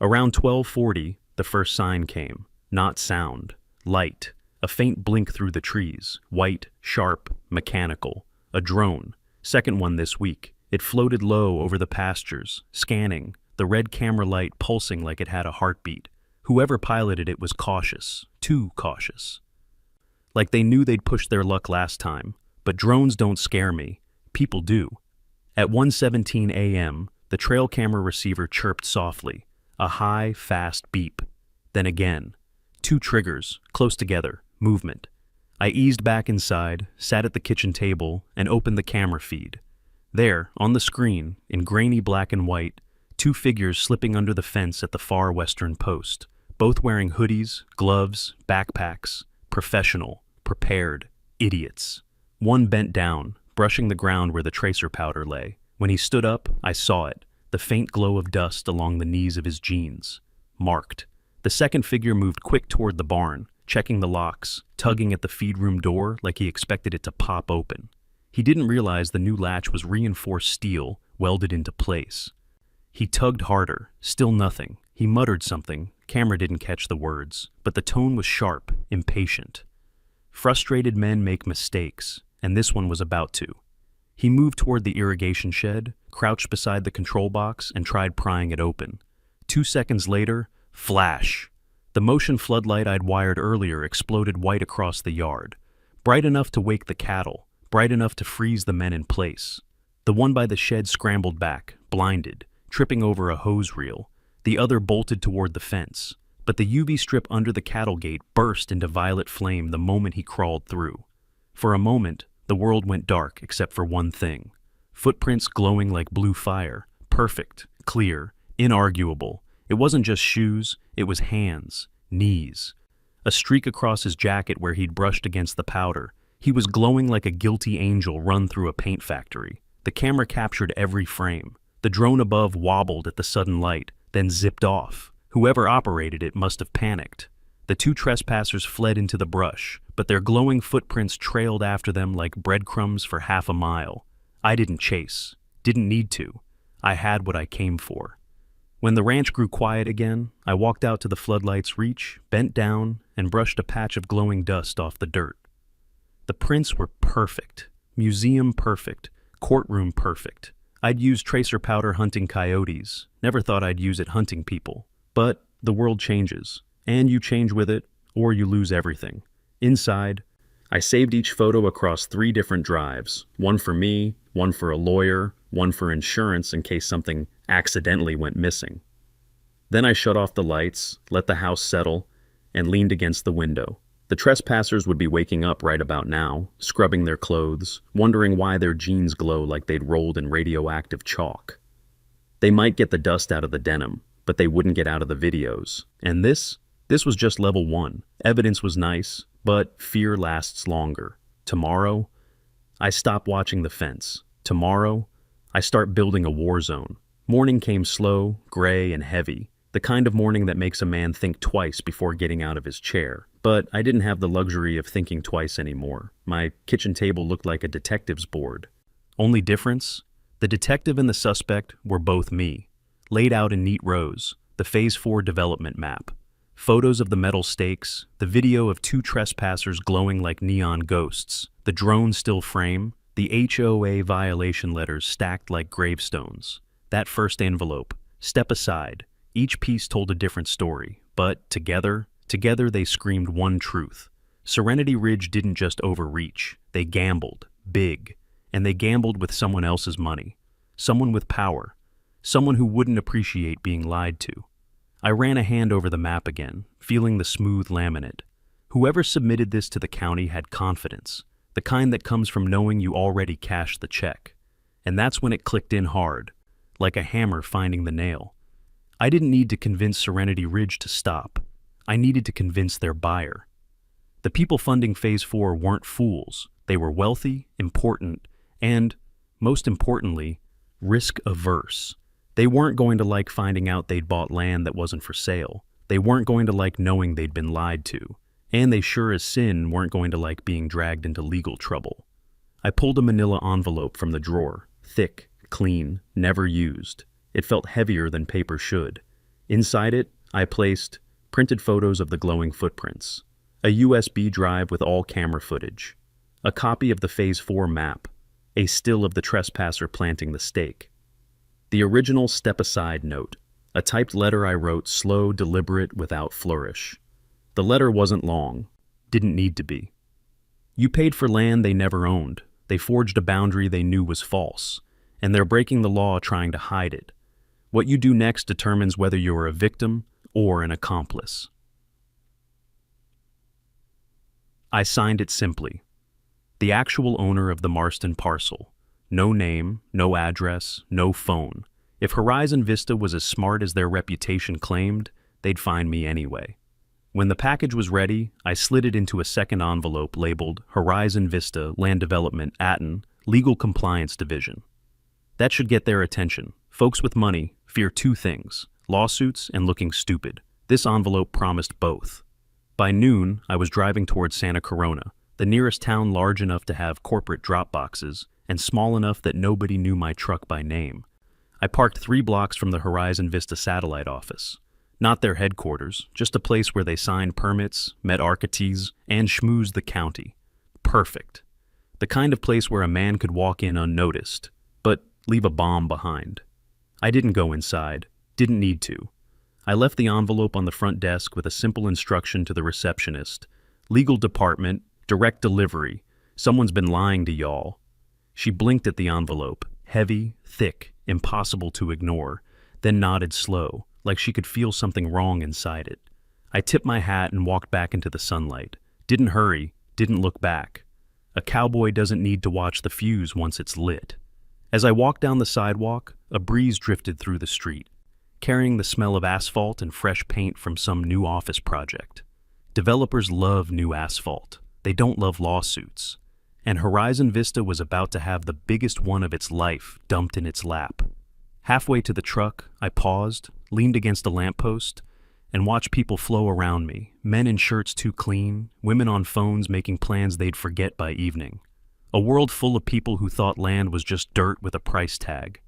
S1: Around 12:40, the first sign came. Not sound, light, a faint blink through the trees, white, sharp, mechanical. A drone, second one this week. It floated low over the pastures, scanning, the red camera light pulsing like it had a heartbeat. Whoever piloted it was cautious, too cautious. Like they knew they'd pushed their luck last time, but drones don't scare me. People do. At 1:17 a.m., the trail camera receiver chirped softly, a high, fast beep. Then again. 2 triggers, close together, movement. I eased back inside, sat at the kitchen table, and opened the camera feed. There, on the screen, in grainy black and white, 2 figures slipping under the fence at the far western post, both wearing hoodies, gloves, backpacks, professional, prepared, idiots. One bent down, brushing the ground where the tracer powder lay. When he stood up, I saw it, the faint glow of dust along the knees of his jeans. Marked. The second figure moved quick toward the barn, checking the locks, tugging at the feed room door like he expected it to pop open. He didn't realize the new latch was reinforced steel, welded into place. He tugged harder, still nothing. He muttered something. Camera didn't catch the words, but the tone was sharp, impatient. Frustrated men make mistakes, and this one was about to. He moved toward the irrigation shed, crouched beside the control box, and tried prying it open. 2 seconds later, flash! The motion floodlight I'd wired earlier exploded white across the yard. Bright enough to wake the cattle, bright enough to freeze the men in place. The one by the shed scrambled back, blinded, tripping over a hose reel. The other bolted toward the fence, but the UV strip under the cattle gate burst into violet flame the moment he crawled through. For a moment, the world went dark except for one thing. Footprints glowing like blue fire, perfect, clear, inarguable. It wasn't just shoes, it was hands, knees. A streak across his jacket where he'd brushed against the powder. He was glowing like a guilty angel run through a paint factory. The camera captured every frame. The drone above wobbled at the sudden light, then zipped off. Whoever operated it must have panicked. The 2 trespassers fled into the brush, but their glowing footprints trailed after them like breadcrumbs for half a mile. I didn't chase. Didn't need to. I had what I came for. When the ranch grew quiet again, I walked out to the floodlight's reach, bent down, and brushed a patch of glowing dust off the dirt. The prints were perfect. Museum perfect. Courtroom perfect. I'd used tracer powder hunting coyotes. Never thought I'd use it hunting people. But the world changes, and you change with it, or you lose everything. Inside, I saved each photo across 3 different drives. One for me, one for a lawyer, one for insurance in case something accidentally went missing. Then I shut off the lights, let the house settle, and leaned against the window. The trespassers would be waking up right about now, scrubbing their clothes, wondering why their jeans glow like they'd rolled in radioactive chalk. They might get the dust out of the denim, but they wouldn't get out of the videos. And this was just level 1. Evidence was nice, but fear lasts longer. Tomorrow, I stop watching the fence. Tomorrow, I start building a war zone. Morning came slow, gray, and heavy. The kind of morning that makes a man think twice before getting out of his chair. But I didn't have the luxury of thinking twice anymore. My kitchen table looked like a detective's board. Only difference? The detective and the suspect were both me, laid out in neat rows, the Phase 4 development map. Photos of the metal stakes, the video of 2 trespassers glowing like neon ghosts, the drone still frame, the HOA violation letters stacked like gravestones. That first envelope, step aside. Each piece told a different story, but together they screamed one truth. Serenity Ridge didn't just overreach, they gambled, big, and they gambled with someone else's money. Someone with power, someone who wouldn't appreciate being lied to. I ran a hand over the map again, feeling the smooth laminate. Whoever submitted this to the county had confidence, the kind that comes from knowing you already cashed the check. And that's when it clicked in hard, like a hammer finding the nail. I didn't need to convince Serenity Ridge to stop. I needed to convince their buyer. The people funding Phase 4 weren't fools. They were wealthy, important, and, most importantly, risk-averse. They weren't going to like finding out they'd bought land that wasn't for sale. They weren't going to like knowing they'd been lied to. And they sure as sin weren't going to like being dragged into legal trouble. I pulled a manila envelope from the drawer, thick, clean, never used. It felt heavier than paper should. Inside it, I placed printed photos of the glowing footprints, a USB drive with all camera footage, a copy of the Phase 4 map, a still of the trespasser planting the stake, the original step-aside note, a typed letter I wrote slow, deliberate, without flourish. The letter wasn't long, didn't need to be. You paid for land they never owned. They forged a boundary they knew was false, and they're breaking the law trying to hide it. What you do next determines whether you're a victim or an accomplice. I signed it simply. The actual owner of the Marston parcel. No name, no address, no phone. If Horizon Vista was as smart as their reputation claimed, they'd find me anyway. When the package was ready, I slid it into a second envelope labeled Horizon Vista Land Development Atten, Legal Compliance Division. That should get their attention. Folks with money fear 2 things, lawsuits and looking stupid. This envelope promised both. By noon, I was driving towards Santa Corona, the nearest town large enough to have corporate drop boxes and small enough that nobody knew my truck by name. I parked 3 blocks from the Horizon Vista satellite office. Not their headquarters, just a place where they signed permits, met architects, and schmoozed the county. Perfect. The kind of place where a man could walk in unnoticed, but leave a bomb behind. I didn't go inside, didn't need to. I left the envelope on the front desk with a simple instruction to the receptionist. Legal department, direct delivery. Someone's been lying to y'all. She blinked at the envelope, heavy, thick, impossible to ignore, then nodded slow, like she could feel something wrong inside it. I tipped my hat and walked back into the sunlight. Didn't hurry, didn't look back. A cowboy doesn't need to watch the fuse once it's lit. As I walked down the sidewalk, a breeze drifted through the street, carrying the smell of asphalt and fresh paint from some new office project. Developers love new asphalt. They don't love lawsuits. And Horizon Vista was about to have the biggest one of its life dumped in its lap. Halfway to the truck, I paused, leaned against a lamppost, and watched people flow around me, men in shirts too clean, women on phones making plans they'd forget by evening. A world full of people who thought land was just dirt with a price tag.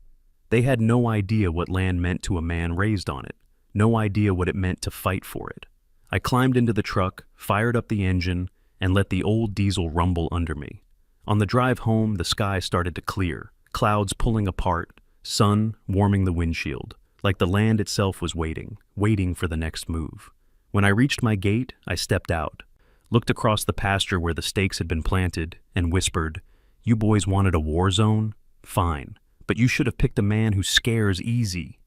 S1: They had no idea what land meant to a man raised on it, no idea what it meant to fight for it. I climbed into the truck, fired up the engine, and let the old diesel rumble under me. On the drive home, the sky started to clear, clouds pulling apart, sun warming the windshield, like the land itself was waiting for the next move. When I reached my gate, I stepped out, looked across the pasture where the stakes had been planted, and whispered, "You boys wanted a war zone? Fine, but you should have picked a man who scares easy."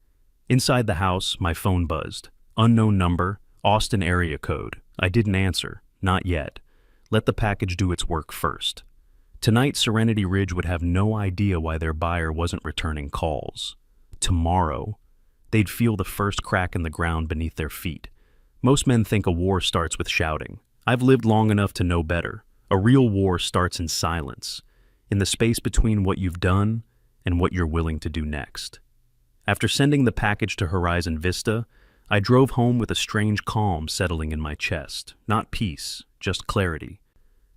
S1: Inside the house, my phone buzzed. Unknown number, Austin area code. I didn't answer, not yet. Let the package do its work first. Tonight, Serenity Ridge would have no idea why their buyer wasn't returning calls. Tomorrow, they'd feel the first crack in the ground beneath their feet. Most men think a war starts with shouting. I've lived long enough to know better. A real war starts in silence, in the space between what you've done and what you're willing to do next. After sending the package to Horizon Vista, I drove home with a strange calm settling in my chest. Not peace, just clarity.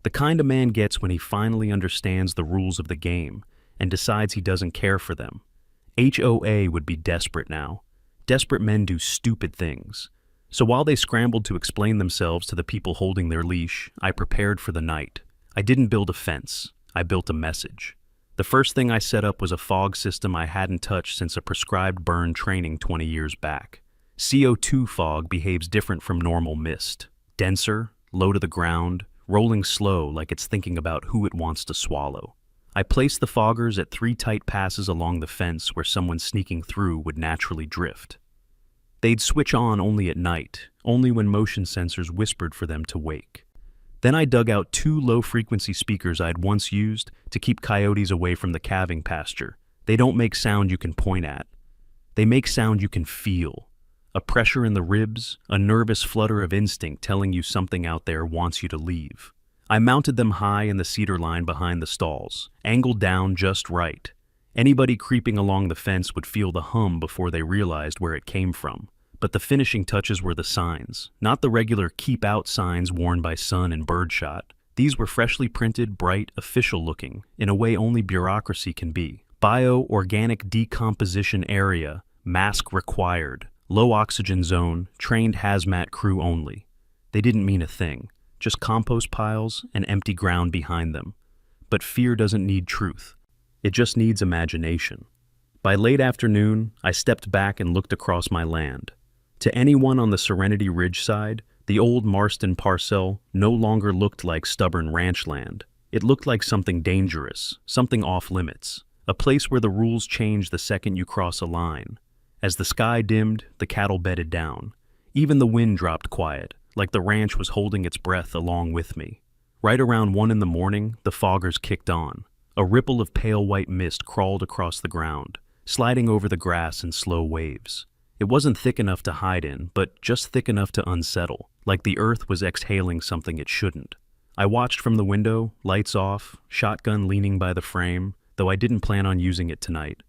S1: The kind a man gets when he finally understands the rules of the game and decides he doesn't care for them. HOA would be desperate now. Desperate men do stupid things. So while they scrambled to explain themselves to the people holding their leash, I prepared for the night. I didn't build a fence. I built a message. The first thing I set up was a fog system I hadn't touched since a prescribed burn training 20 years back. CO2 fog behaves different from normal mist. Denser, low to the ground, rolling slow like it's thinking about who it wants to swallow. I placed the foggers at 3 tight passes along the fence where someone sneaking through would naturally drift. They'd switch on only at night, only when motion sensors whispered for them to wake. Then I dug out 2 low-frequency speakers I'd once used to keep coyotes away from the calving pasture. They don't make sound you can point at. They make sound you can feel. A pressure in the ribs, a nervous flutter of instinct telling you something out there wants you to leave. I mounted them high in the cedar line behind the stalls, angled down just right. Anybody creeping along the fence would feel the hum before they realized where it came from. But the finishing touches were the signs, not the regular keep out signs worn by sun and birdshot. These were freshly printed, bright, official looking, in a way only bureaucracy can be. Bio-organic decomposition area, mask required, low oxygen zone, trained hazmat crew only. They didn't mean a thing, just compost piles and empty ground behind them. But fear doesn't need truth. It just needs imagination. By late afternoon, I stepped back and looked across my land. To anyone on the Serenity Ridge side, the old Marston parcel no longer looked like stubborn ranch land. It looked like something dangerous, something off limits, a place where the rules change the second you cross a line. As the sky dimmed, the cattle bedded down. Even the wind dropped quiet, like the ranch was holding its breath along with me. Right around 1 a.m, the foggers kicked on. A ripple of pale white mist crawled across the ground, sliding over the grass in slow waves. It wasn't thick enough to hide in, but just thick enough to unsettle, like the earth was exhaling something it shouldn't. I watched from the window, lights off, shotgun leaning by the frame, though I didn't plan on using it tonight.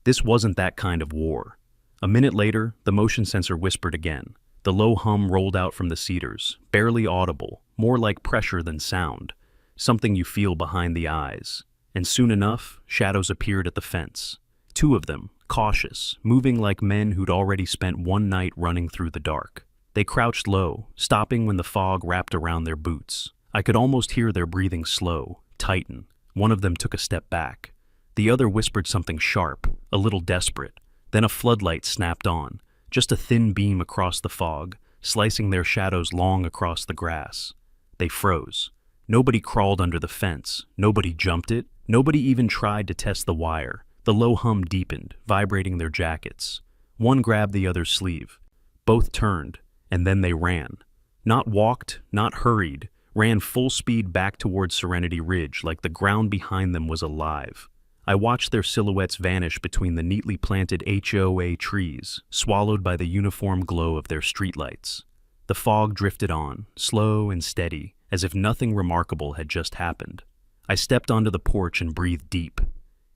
S1: This wasn't that kind of war. A minute later, the motion sensor whispered again. The low hum rolled out from the cedars, barely audible, more like pressure than sound, something you feel behind the eyes. And soon enough, shadows appeared at the fence. 2 of them, cautious, moving like men who'd already spent one night running through the dark. They crouched low, stopping when the fog wrapped around their boots. I could almost hear their breathing slow, tighten. One of them took a step back. The other whispered something sharp, a little desperate. Then a floodlight snapped on, just a thin beam across the fog, slicing their shadows long across the grass. They froze. Nobody crawled under the fence. Nobody jumped it. Nobody even tried to test the wire. The low hum deepened, vibrating their jackets. One grabbed the other's sleeve. Both turned, and then they ran. Not walked, not hurried, ran full speed back towards Serenity Ridge like the ground behind them was alive. I watched their silhouettes vanish between the neatly planted HOA trees, swallowed by the uniform glow of their streetlights. The fog drifted on, slow and steady, as if nothing remarkable had just happened. I stepped onto the porch and breathed deep.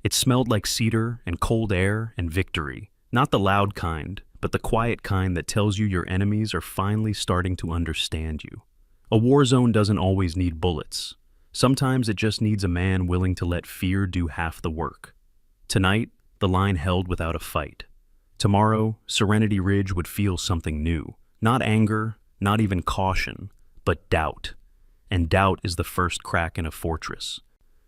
S1: It smelled like cedar and cold air and victory, not the loud kind, but the quiet kind that tells you your enemies are finally starting to understand you. A war zone doesn't always need bullets. Sometimes it just needs a man willing to let fear do half the work. Tonight, the line held without a fight. Tomorrow, Serenity Ridge would feel something new. Not anger, not even caution, but doubt. And doubt is the first crack in a fortress.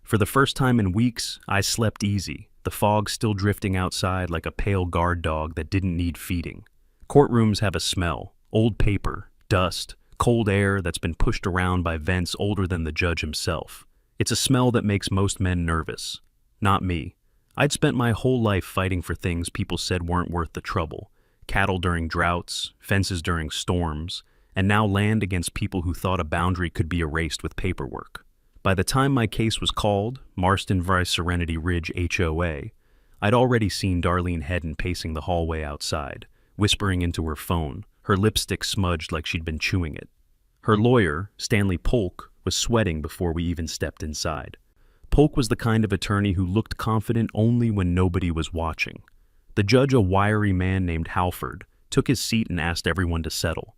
S1: For the first time in weeks, I slept easy, the fog still drifting outside like a pale guard dog that didn't need feeding. Courtrooms have a smell, old paper, dust, cold air that's been pushed around by vents older than the judge himself. It's a smell that makes most men nervous. Not me. I'd spent my whole life fighting for things people said weren't worth the trouble. Cattle during droughts, fences during storms, and now land against people who thought a boundary could be erased with paperwork. By the time my case was called, Marston v. Serenity Ridge HOA, I'd already seen Darlene Hedden pacing the hallway outside, whispering into her phone, her lipstick smudged like she'd been chewing it. Her lawyer, Stanley Polk, was sweating before we even stepped inside. Polk was the kind of attorney who looked confident only when nobody was watching. The judge, a wiry man named Halford, took his seat and asked everyone to settle.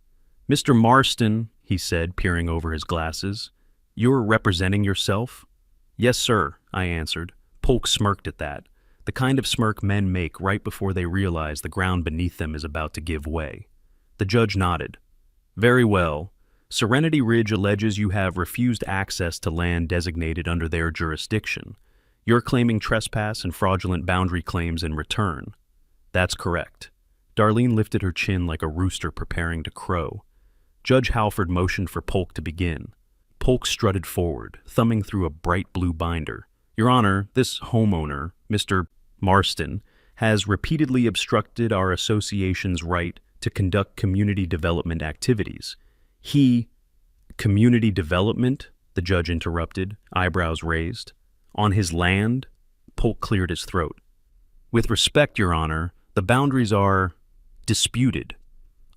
S1: "Mr. Marston," he said, peering over his glasses, "you're representing yourself?" "Yes, sir," I answered. Polk smirked at that, the kind of smirk men make right before they realize the ground beneath them is about to give way. The judge nodded. "Very well. Serenity Ridge alleges you have refused access to land designated under their jurisdiction. You're claiming trespass and fraudulent boundary claims in return." "That's correct." Darlene lifted her chin like a rooster preparing to crow. Judge Halford motioned for Polk to begin. Polk strutted forward, thumbing through a bright blue binder. "Your Honor, this homeowner, Mr. Marston, has repeatedly obstructed our association's right to conduct community development activities. Community development?" the judge interrupted, eyebrows raised. "On his land?" Polk cleared his throat. "With respect, Your Honor, the boundaries are disputed."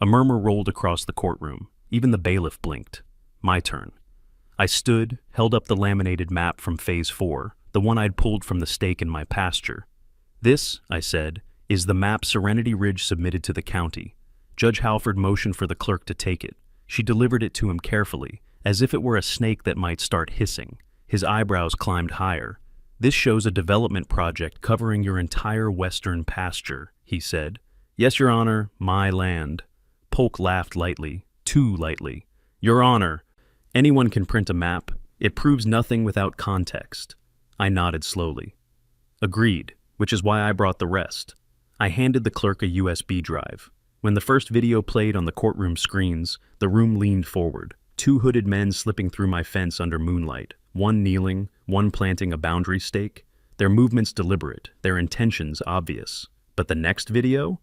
S1: A murmur rolled across the courtroom. Even the bailiff blinked. My turn. I stood, held up the laminated map from Phase 4, the one I'd pulled from the stake in my pasture. "This," I said, "is the map Serenity Ridge submitted to the county." Judge Halford motioned for the clerk to take it. She delivered it to him carefully, as if it were a snake that might start hissing. His eyebrows climbed higher. "This shows a development project covering your entire western pasture," he said. "Yes, Your Honor, my land." Polk laughed lightly, too lightly. "Your Honor, anyone can print a map. It proves nothing without context." I nodded slowly. "Agreed, which is why I brought the rest." I handed the clerk a USB drive. When the first video played on the courtroom screens, the room leaned forward. 2 hooded men slipping through my fence under moonlight, one kneeling, one planting a boundary stake. Their movements deliberate, their intentions obvious. But the next video?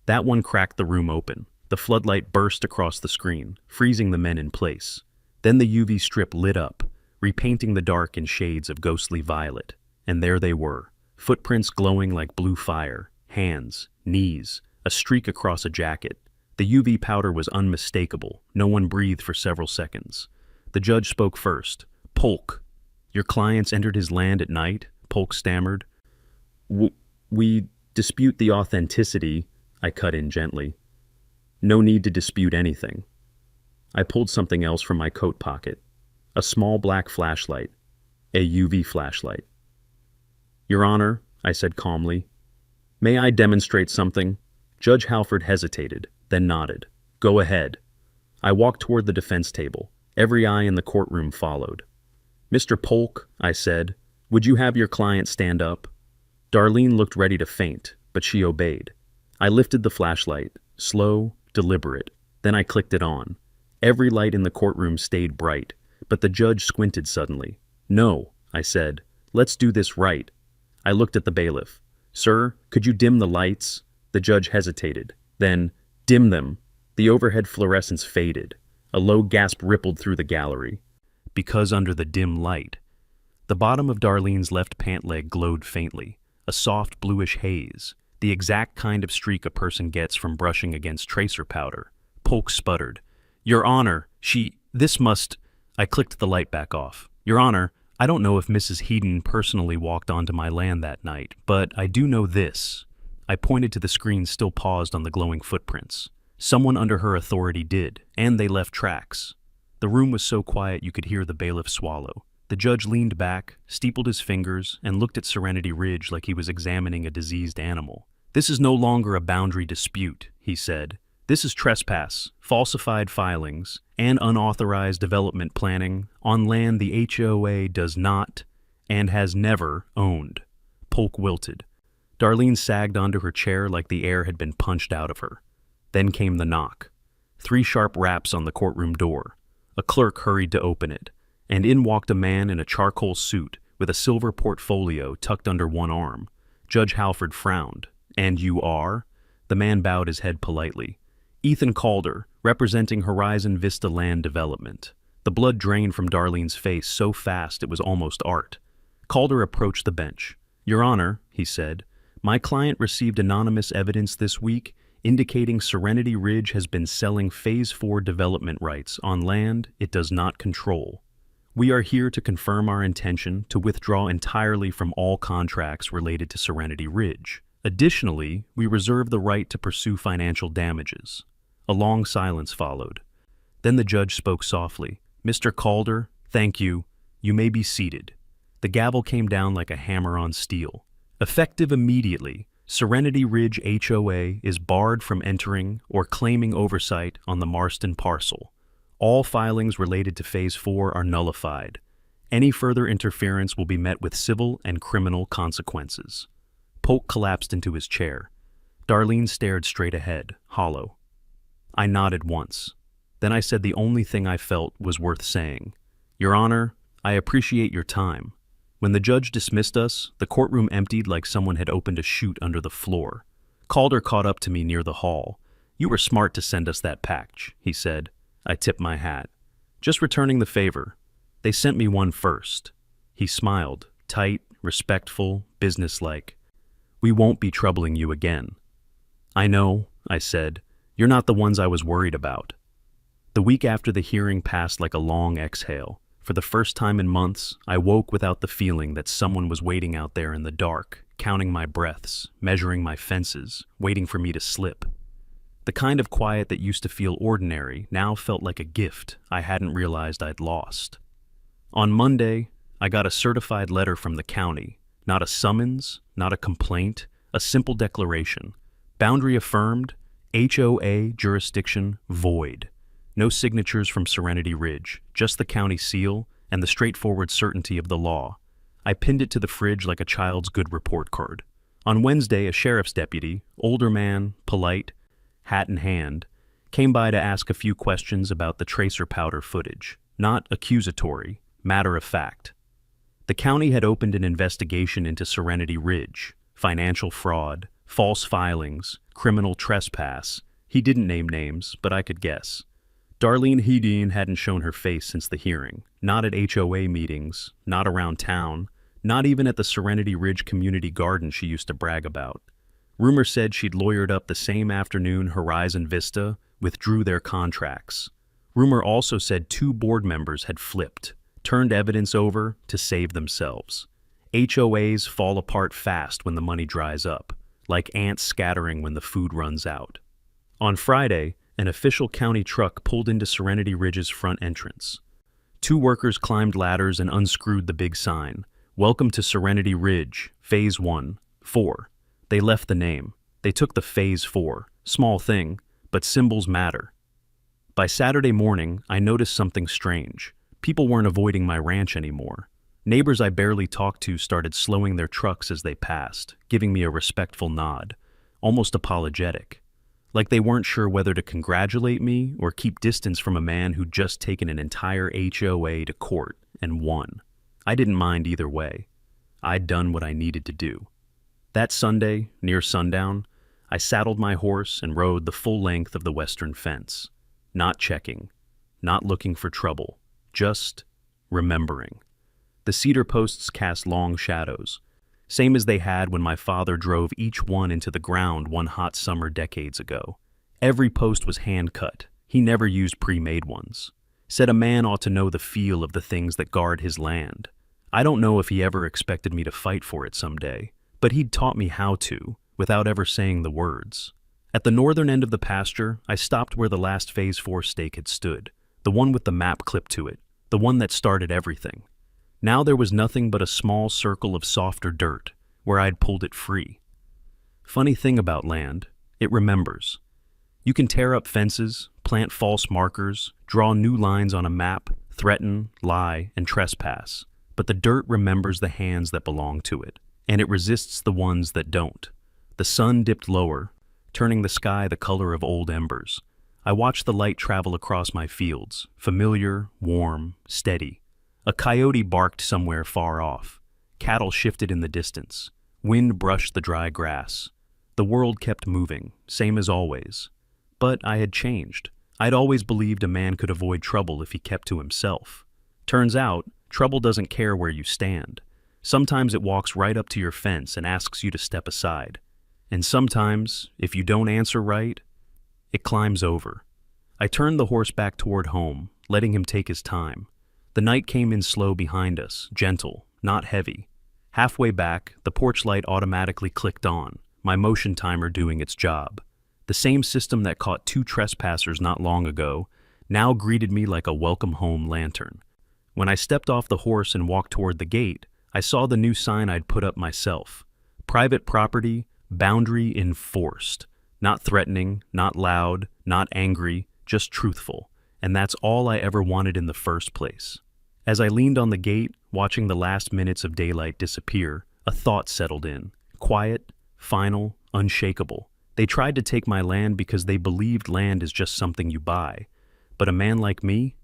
S1: That one cracked the room open. The floodlight burst across the screen, freezing the men in place. Then the UV strip lit up, repainting the dark in shades of ghostly violet. And there they were, footprints glowing like blue fire, hands, knees, a streak across a jacket. The UV powder was unmistakable. No one breathed for several seconds. The judge spoke first. "Polk, your clients entered his land at night?" Polk stammered. We dispute the authenticity," I cut in gently. "No need to dispute anything." I pulled something else from my coat pocket. A small black flashlight. A UV flashlight. "Your Honor," I said calmly, May I demonstrate something? Judge Halford hesitated, then nodded. Go ahead. I walked toward the defense table. Every eye in the courtroom followed. Mr. Polk, I said, would you have your client stand up? Darlene looked ready to faint, but she obeyed. I lifted the flashlight, slow, deliberate. Then I clicked it on. Every light in the courtroom stayed bright, but the judge squinted suddenly. No, I said. Let's do this right. I looked at the bailiff. Sir, could you dim the lights? The judge hesitated. Then, dim them. The overhead fluorescence faded. A low gasp rippled through the gallery. Because under the dim light, the bottom of Darlene's left pant leg glowed faintly, a soft bluish haze, the exact kind of streak a person gets from brushing against tracer powder. Polk sputtered. Your Honor, this must... I clicked the light back off. Your Honor, I don't know if Mrs. Heaton personally walked onto my land that night, but I do know this. I pointed to the screen still paused on the glowing footprints. Someone under her authority did, and they left tracks. The room was so quiet you could hear the bailiff swallow. The judge leaned back, steepled his fingers, and looked at Serenity Ridge like he was examining a diseased animal. This is no longer a boundary dispute, he said. This is trespass, falsified filings, and unauthorized development planning on land the HOA does not and has never owned. Polk wilted. Darlene sagged onto her chair like the air had been punched out of her. Then came the knock. 3 sharp raps on the courtroom door. A clerk hurried to open it, and in walked a man in a charcoal suit with a silver portfolio tucked under one arm. Judge Halford frowned. And you are? The man bowed his head politely. Ethan Calder, representing Horizon Vista Land Development. The blood drained from Darlene's face so fast it was almost art. Calder approached the bench. Your Honor, he said, my client received anonymous evidence this week indicating Serenity Ridge has been selling Phase 4 development rights on land it does not control. We are here to confirm our intention to withdraw entirely from all contracts related to Serenity Ridge. Additionally, we reserve the right to pursue financial damages. A long silence followed. Then the judge spoke softly. Mr. Calder, thank you. You may be seated. The gavel came down like a hammer on steel. Effective immediately, Serenity Ridge HOA is barred from entering or claiming oversight on the Marston parcel. All filings related to Phase 4 are nullified. Any further interference will be met with civil and criminal consequences. Polk collapsed into his chair. Darlene stared straight ahead, hollow. I nodded once. Then I said the only thing I felt was worth saying. Your Honor, I appreciate your time. When the judge dismissed us, the courtroom emptied like someone had opened a chute under the floor. Calder caught up to me near the hall. You were smart to send us that package, he said. I tipped my hat. Just returning the favor. They sent me one first. He smiled, tight, respectful, businesslike. We won't be troubling you again. I know, I said. You're not the ones I was worried about. The week after the hearing passed like a long exhale. For the first time in months, I woke without the feeling that someone was waiting out there in the dark, counting my breaths, measuring my fences, waiting for me to slip. The kind of quiet that used to feel ordinary now felt like a gift I hadn't realized I'd lost. On Monday, I got a certified letter from the county. Not a summons, not a complaint, a simple declaration. Boundary affirmed, HOA jurisdiction void. No signatures from Serenity Ridge, just the county seal and the straightforward certainty of the law. I pinned it to the fridge like a child's good report card. On Wednesday, a sheriff's deputy, older man, polite, hat in hand, came by to ask a few questions about the tracer powder footage. Not accusatory, matter of fact. The county had opened an investigation into Serenity Ridge, financial fraud, false filings, criminal trespass. He didn't name names, but I could guess. Darlene Heaton hadn't shown her face since the hearing, not at HOA meetings, not around town, not even at the Serenity Ridge community garden she used to brag about. Rumor said she'd lawyered up the same afternoon Horizon Vista withdrew their contracts. Rumor also said 2 board members had flipped, turned evidence over to save themselves. HOAs fall apart fast when the money dries up, like ants scattering when the food runs out. On Friday, an official county truck pulled into Serenity Ridge's front entrance. 2 workers climbed ladders and unscrewed the big sign, "Welcome to Serenity Ridge, Phase 1, 4." They left the name. They took the phase 4. Small thing, but symbols matter. By Saturday morning, I noticed something strange. People weren't avoiding my ranch anymore. Neighbors I barely talked to started slowing their trucks as they passed, giving me a respectful nod, almost apologetic. Like they weren't sure whether to congratulate me or keep distance from a man who'd just taken an entire HOA to court and won. I didn't mind either way. I'd done what I needed to do. That Sunday, near sundown, I saddled my horse and rode the full length of the western fence. Not checking, not looking for trouble, just remembering. The cedar posts cast long shadows, same as they had when my father drove each one into the ground one hot summer decades ago. Every post was hand-cut. He never used pre-made ones. Said a man ought to know the feel of the things that guard his land. I don't know if he ever expected me to fight for it someday, but he'd taught me how to, without ever saying the words. At the northern end of the pasture, I stopped where the last Phase 4 stake had stood, the one with the map clipped to it, the one that started everything. Now there was nothing but a small circle of softer dirt, where I'd pulled it free. Funny thing about land, it remembers. You can tear up fences, plant false markers, draw new lines on a map, threaten, lie, and trespass, but the dirt remembers the hands that belong to it, and it resists the ones that don't. The sun dipped lower, turning the sky the color of old embers. I watched the light travel across my fields, familiar, warm, steady. A coyote barked somewhere far off. Cattle shifted in the distance. Wind brushed the dry grass. The world kept moving, same as always. But I had changed. I'd always believed a man could avoid trouble if he kept to himself. Turns out, trouble doesn't care where you stand. Sometimes it walks right up to your fence and asks you to step aside. And sometimes, if you don't answer right, it climbs over. I turned the horse back toward home, letting him take his time. The night came in slow behind us, gentle, not heavy. Halfway back, the porch light automatically clicked on, my motion timer doing its job. The same system that caught 2 trespassers not long ago now greeted me like a welcome home lantern. When I stepped off the horse and walked toward the gate, I saw the new sign I'd put up myself. Private property, boundary enforced. Not threatening, not loud, not angry, just truthful. And that's all I ever wanted in the first place. As I leaned on the gate, watching the last minutes of daylight disappear, a thought settled in. Quiet, final, unshakable. They tried to take my land because they believed land is just something you buy. But a man like me,